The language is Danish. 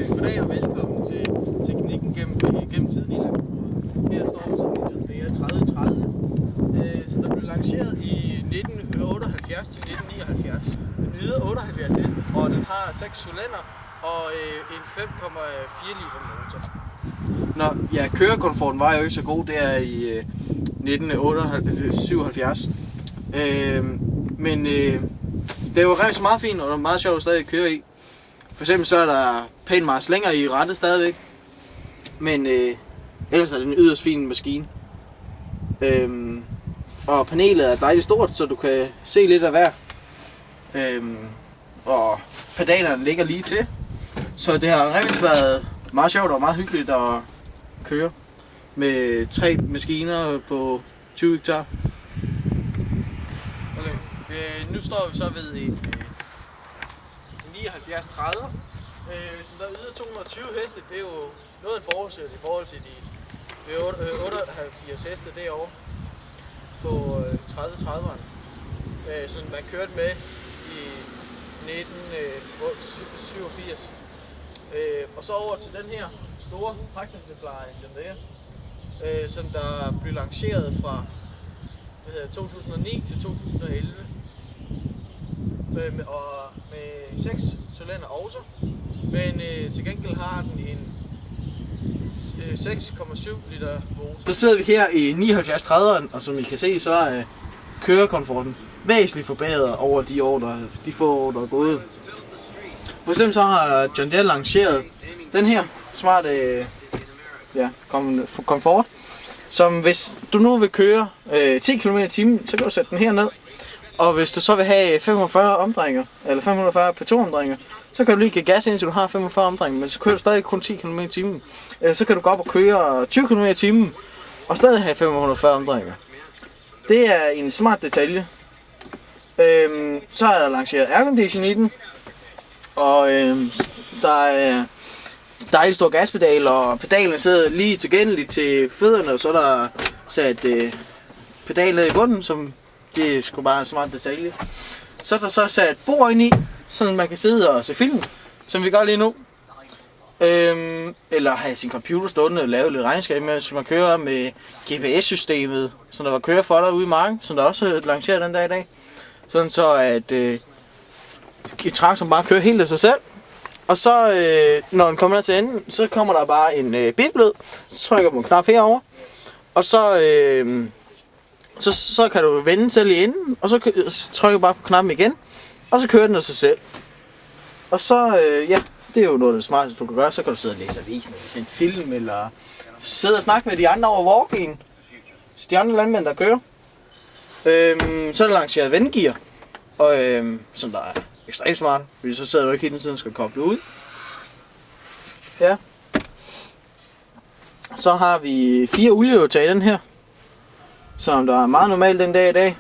Goddag og velkommen til Teknikken gennem tiden i landbruget. Her står vi som det er 3030, som der blev lanceret i 1978 til 1979. Den yder 78 heste, og den har 6 cylinder og en 5,4 liter motor. Nå, ja, kørekomforten var jo ikke så god der i 1977. Men det var rigtig meget fint, og det var meget sjovt at stadig køre i. For eksempel så er der pænt meget slænger i rattet stadigvæk. Men ellers er det en yderst fin maskine. Og panelet er dejligt stort, så du kan se lidt af hver. Og pedalerne ligger lige til. Så det har rigtig været meget sjovt og meget hyggeligt at køre med 3 maskiner på 20 hektar. Okay, nu står vi så ved en 7930, som der yder 220 heste. Det er jo noget af en forskel i forhold til de 78 heste derovre på 3030'eren, som man kørte med i 1987. Og så over til den her store pragteksemplar, den der, som der blev lanceret fra 2009 til 2011. Og med 6 cylinder også, men til gengæld har den en 6,7 liter motor. Så sidder vi her i 7930'eren, og som I kan se, så er kørekomforten væsentligt forbedret over de få år, der er gået. For eksempel så har John Deere lanceret den her smarte komfort, som hvis du nu vil køre 10 km i timen, så kan du sætte den her ned. Og hvis du så vil have 540 omdrejninger, eller 540 P2-omdrejninger, så kan du lige give gas indtil du har 45 omdrejninger, men så kører du stadig kun 10 km i timen. Så kan du gå op og køre 20 km i timen, og stadig have 540 omdrejninger. Det er en smart detalje. Så er der lanceret aircondition i den, og der er dejligt stor gaspedal, og pedalen sidder lige tilgængeligt til fødderne, og så er der sat pedal ned i bunden, som det er sgu bare en smart detalje. Så er der så sat bord ind i, så man kan sidde og se film, som vi gør lige nu. Eller have sin computer stående og lave lidt regnskab med, så man kører med GPS-systemet, som der var kører for dig ude i marken, som der også er lanceret den dag i dag. Sådan så at traktoren bare kører helt af sig selv. Og så når den kommer ned til enden, så kommer der bare en bitlød, så trykker du på en knap herover, og så kan du vende selv i enden, og så trykker du bare på knappen igen, og så kører den af sig selv. Og så, det er jo noget af det smarteste du kan gøre. Så kan du sidde og læse avisen, eller se en film, eller sidde og snakke med de andre over walkien. Så de andre landmænd, der kører. Så er der lanceret vendegear, og som der er ekstremt smart, fordi så sidder du ikke hele tiden skal koble ud. Ja. Så har vi 4 olieudtag i den her, som der er meget normalt den dag i dag.